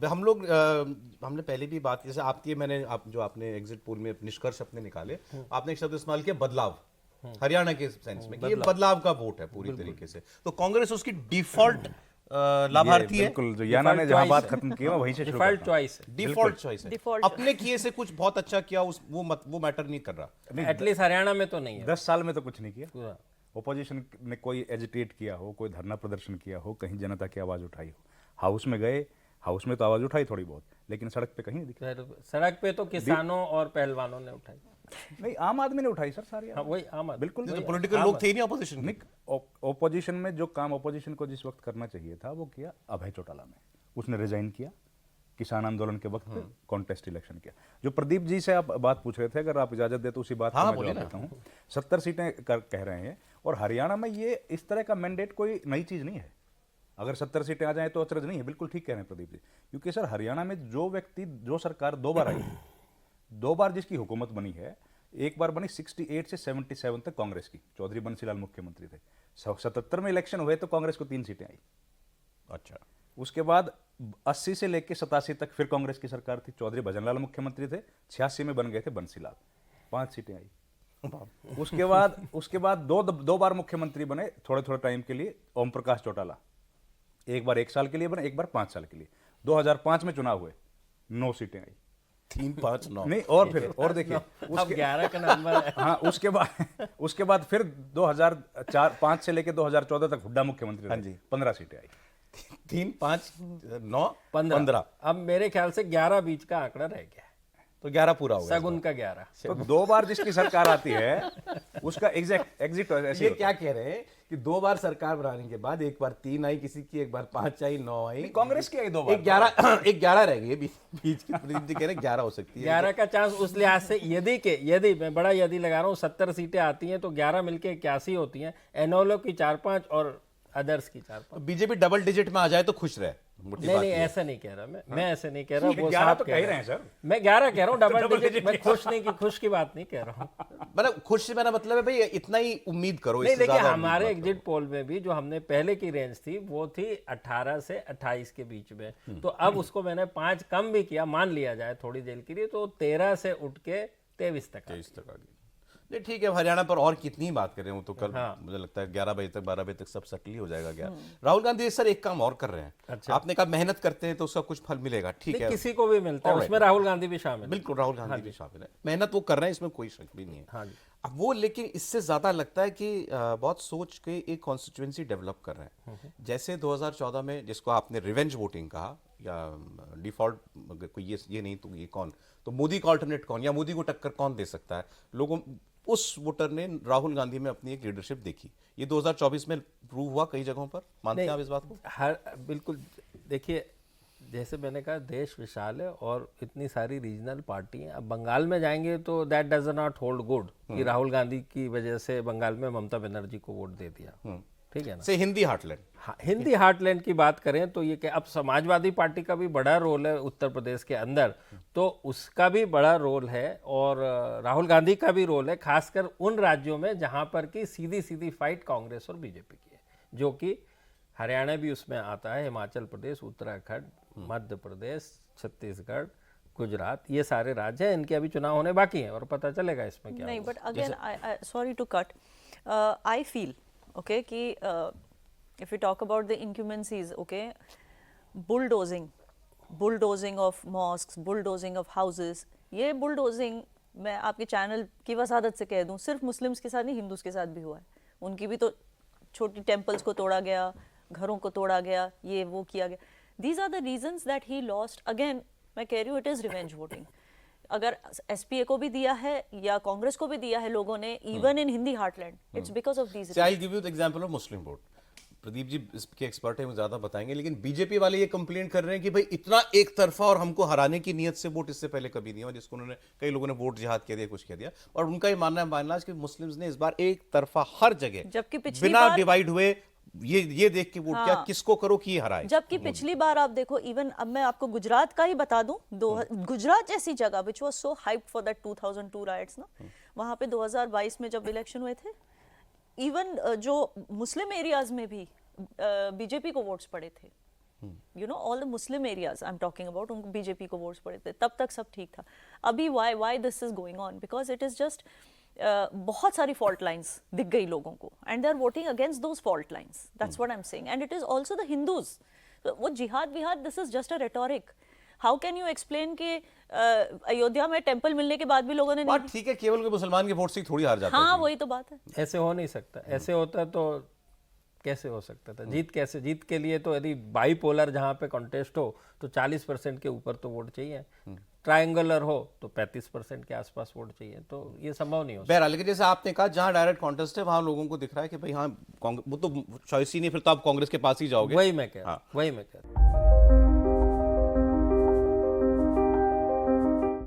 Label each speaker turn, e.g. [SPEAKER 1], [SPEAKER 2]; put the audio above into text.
[SPEAKER 1] हम लोग हमने पहले भी बात की, जैसे आपकी मैंने जो आपने एग्जिट पोल में निष्कर्ष अपने निकाले, आपने एक शब्द इस्तेमाल किया बदलाव, हरियाणा के सेंस में कि ये बदलाव का वोट है पूरी तरीके से। तो कांग्रेस उसकी डिफॉल्ट लाभार्थी है,
[SPEAKER 2] बिल्कुल, जो याना ने जहां बात खत्म की मैं वहीं से शुरू
[SPEAKER 3] डिफॉल्ट
[SPEAKER 2] करता हूं।
[SPEAKER 3] चॉइस है।
[SPEAKER 1] डिफॉल्ट चॉइस है।
[SPEAKER 4] Default
[SPEAKER 1] अपने किए से कुछ बहुत अच्छा किया वो मैटर नहीं कर रहा।
[SPEAKER 3] एटलीस्ट हरियाणा में तो नहीं है
[SPEAKER 2] 10 साल में तो कुछ नहीं किया।
[SPEAKER 3] पूरा।
[SPEAKER 2] ओपोजिशन ने कोई एजिटेट किया हो, कोई धरना प्रदर्शन किया हो, कहीं जनता की आवाज उठाई हो, हाउस में गए, हाउस में तो आवाज उठाई थोड़ी बहुत, लेकिन सड़क पे कहीं नहीं दिखी।
[SPEAKER 3] सड़क पे तो किसानों और पहलवानों ने उठाई।
[SPEAKER 2] नहीं, आम आदमी ने उठाई सर सारी
[SPEAKER 3] हाँ वही आम आदमी।
[SPEAKER 2] बिल्कुल।
[SPEAKER 1] तो पॉलिटिकल लोग थे ही नहीं ऑपोजिशन में।
[SPEAKER 2] ओपोजिशन में जो काम ओपोजिशन को जिस वक्त करना चाहिए था वो किया अभय चौटाला ने। उसने रिजाइन किया, किसान आंदोलन के वक्त कॉन्टेस्ट इलेक्शन किया। जो प्रदीप जी से आप बात पूछ रहे थे, अगर आप इजाजत दे तो उसी बात
[SPEAKER 1] हाँ,
[SPEAKER 2] को मैं जवाब देता हूँ। 70 सीटें कह रहे हैं, और हरियाणा में ये इस तरह का मैंडेट कोई नई चीज नहीं है। अगर 70 सीटें आ जाएं तो अचरज नहीं है। बिल्कुल ठीक कह रहे हैं प्रदीप जी, क्योंकि सर हरियाणा में जो व्यक्ति, जो सरकार 2 बार आई है, 2 बार जिसकी हुकूमत बनी है, एक बार बनी 68 से 77 तक कांग्रेस की, चौधरी बंसीलाल मुख्यमंत्री थे। 77 में इलेक्शन हुए तो कांग्रेस को 3 सीटें आई।
[SPEAKER 1] अच्छा,
[SPEAKER 2] उसके बाद 80 से लेकर 87 तक फिर कांग्रेस की सरकार थी, चौधरी भजनलाल मुख्यमंत्री थे, 86 में बन गए थे बंसीलाल, 5 सीटें आई। उसके बाद दो बार मुख्यमंत्री बने थोड़े थोड़े टाइम के लिए, ओम प्रकाश चौटाला, एक बार 1 साल के लिए बने, एक बार 5 साल के लिए। 2005 में चुनाव हुए, 9 सीटें आई।
[SPEAKER 1] 3, 5, 9
[SPEAKER 2] नहीं, और फिर और देखिए
[SPEAKER 3] अब 11 का नंबर है।
[SPEAKER 2] हाँ, उसके बाद फिर 2005 से लेकर 2014 तक हुड्डा मुख्यमंत्री रहे।
[SPEAKER 1] हाँ जी।
[SPEAKER 2] 15 सीटें आई।
[SPEAKER 1] 3, 5, 9,
[SPEAKER 3] 15। अब मेरे ख्याल से 11 बीच का आंकड़ा रह गया है।
[SPEAKER 1] तो 11 पूरा हो गया।
[SPEAKER 3] सगुन का 11।
[SPEAKER 2] तो 2 बार जिसकी सरकार आती है उसका एग्जिट ऐसे
[SPEAKER 1] ये क्या कह रहे हैं कि 2 बार सरकार बनाने के बाद एक बार 3 आई किसी की, एक बार 5 आई, 9 आई,
[SPEAKER 2] कांग्रेस की आई 2 बार।
[SPEAKER 1] 11 रह गई बीच की। प्रदीप जी कह रहे हैं 11 हो सकती है।
[SPEAKER 3] 11 का चांस उस लिहाज से यदि मैं बड़ा यदि लगा रहा हूँ, 70 सीटें आती हैं तो 11 मिलके 81 होती हैं, एनोलो की 4-5 और अदर्स की 4-5।
[SPEAKER 1] बीजेपी डबल डिजिट में आ जाए तो खुश रहे।
[SPEAKER 3] नहीं, ऐसा नहीं कह रहा मैं ऐसे नहीं कह रहा। वो
[SPEAKER 2] 11
[SPEAKER 3] साहब
[SPEAKER 2] तो कह ही रहे हैं सर।
[SPEAKER 3] मैं 11 कह रहा हूँ, डबल डिजिट। मैं खुश की बात नहीं कह रहा हूँ।
[SPEAKER 1] मतलब खुश से मेरा मतलब है भाई इतना ही उम्मीद करो।
[SPEAKER 3] नहीं,
[SPEAKER 1] इससे
[SPEAKER 3] देखिए
[SPEAKER 1] ज्यादा
[SPEAKER 3] हमारे
[SPEAKER 1] उम्मीद मत
[SPEAKER 3] एग्जिट पोल में भी जो हमने पहले की रेंज थी वो थी 18 से 28 के बीच में, तो अब उसको मैंने 5 कम भी किया, मान लिया जाए थोड़ी देर के लिए, तो 13 से उठ के 23 तक।
[SPEAKER 1] 23 तक आ गई। नहीं ठीक है, हरियाणा पर और कितनी ही बात करें, वो तो कल
[SPEAKER 3] हाँ।
[SPEAKER 1] मुझे लगता है 11 बजे तक 12 बजे तक सब सेटल हो जाएगा। क्या राहुल गांधी सर एक काम और कर रहे हैं।
[SPEAKER 3] अच्छा।
[SPEAKER 1] आपने कहा मेहनत करते हैं तो उसका कुछ फल मिलेगा, ठीक है,
[SPEAKER 3] किसी को भी मिलता है, उसमें राहुल गांधी भी शामिल है।
[SPEAKER 1] बिल्कुल राहुल गांधी भी शामिल है, मेहनत वो कर रहे हैं, इसमें कोई शक भी नहीं है।
[SPEAKER 3] हाँ जी।
[SPEAKER 1] अब वो लेकिन इससे ज्यादा लगता है कि बहुत सोच के एक कॉन्स्टिट्यूएंसी डेवलप कर रहे हैं। जैसे 2014 में जिसको आपने रिवेंज वोटिंग कहा, या डिफॉल्ट कोई ये नहीं तो ये कौन, तो मोदी का ऑल्टरनेट कौन, या मोदी को टक्कर कौन दे सकता है, लोगों उस वोटर ने राहुल गांधी में अपनी एक लीडरशिप देखी। ये 2024 में प्रूव हुआ कई जगहों पर, मानते हैं आप इस बात को?
[SPEAKER 3] बिल्कुल। देखिए जैसे मैंने कहा, देश विशाल है और इतनी सारी रीजनल पार्टी हैं। अब बंगाल में जाएंगे तो that does not hold good कि राहुल गांधी की वजह से बंगाल में ममता बनर्जी को वोट दे दिया, ठीक है ना।
[SPEAKER 1] से हिंदी हार्टलैंड।
[SPEAKER 3] हाँ, हिंदी हार्टलैंड की बात करें तो ये कि अब समाजवादी पार्टी का भी बड़ा रोल है उत्तर प्रदेश के अंदर, तो उसका भी बड़ा रोल है, और राहुल गांधी का भी रोल है, खासकर उन राज्यों में जहां पर कि सीधी सीधी फाइट कांग्रेस और बीजेपी की है, जो कि हरियाणा भी उसमें आता है, हिमाचल प्रदेश, उत्तराखंड, मध्य प्रदेश, छत्तीसगढ़, गुजरात, ये सारे राज्य हैं। इनके अभी चुनाव होने बाकी हैं और पता चलेगा इसमें क्या
[SPEAKER 4] नहीं,
[SPEAKER 3] होगा।
[SPEAKER 4] But again sorry to cut, I feel okay कि if we talk about the incumbencies, okay, bulldozing of mosques, bulldozing of houses, ये bulldozing मैं आपके चैनल की वसादत से कह दूं, सिर्फ मुस्लिम्स के साथ नहीं, हिंदूज के साथ भी हुआ है। उनकी भी तो छोटी टेम्पल्स को तोड़ा गया, घरों को तोड़ा गया, ये वो किया गया। These are the reasons that he lost. Again, मैं कह रही हूँ, it is revenge voting. अगर एसपीए को भी दिया है या कांग्रेस को भी दिया है लोगों ने, even in Hindi heartland, it's because of these.
[SPEAKER 1] I give you the example of Muslim vote. Pradeep ji इसके एक्सपर्ट हैं, वो ज्यादा बताएंगे, लेकिन बीजेपी वाले ये कंप्लेंट कर रहे हैं कि भाई इतना एक तरफा और हमको हराने की नियत से वोट इससे पहले कभी नहीं हुआ, जिसको उन्होंने कई लोगों ने वोट जिहाद कह दिया, कुछ कह दिया, और उनका ये मानना है बायनलाज कि मुस्लिम्स ने इस बार एक तरफा हर जगह,
[SPEAKER 4] जबकि पिछली
[SPEAKER 1] बिना
[SPEAKER 4] बार
[SPEAKER 1] डिवाइड हुए ये देख के वोट किया, किसको करो कि हराए।
[SPEAKER 4] जबकि पिछली बार आप देखो, इवन अब मैं आपको गुजरात का ही बता दूं, गुजरात जैसी जगह which was so hyped for that 2002 rights ना, वहां पे 2022 में जब इलेक्शन हुए थे, इवन जो मुस्लिम एरियाज में भी बीजेपी को वोट्स पड़े थे, you know all the Muslim areas I am talking about, उनको बीजेपी को वोट्स पड़े थे, तब तक सब ठीक था. अभी why this is going on? Because it is just बहुत सारी फॉल्ट लाइन्स दिख गई लोगों को and they are voting against those fault lines. That's what I am saying. And it is also the Hindus. वो जिहाद विहाद, this is just a rhetoric. How can you explain कि अयोध्या में टेंपल मिलने के बाद भी लोगों ने नहीं.
[SPEAKER 1] बात ठीक है, केवल कोई मुसलमान के वोट से ही थोड़ी हार जाता है.
[SPEAKER 4] हाँ वही तो बात है.
[SPEAKER 3] ऐसे हो नहीं सकता. ऐसे होता तो कैसे हो सकता था? जीत कैसे? जीत के लिए तो यदि बाईपोलर जहाँ पे कॉन्टेस्ट हो तो 40% के ऊपर तो वोट चाहिए. ट्रायंगुलर हो तो 35% के आसपास वोट चाहिए. तो ये संभव नहीं हो सकता.
[SPEAKER 1] बहरहाल, लेकिन जैसे आपने कहा जहाँ डायरेक्ट कॉन्टेस्ट है वहाँ लोगों को दिख रहा है कि भाई हाँ, वो तो चॉइस ही नहीं, फिर तो आप कांग्रेस के पास ही जाओगे.
[SPEAKER 3] वही मैं कह रहा हूँ.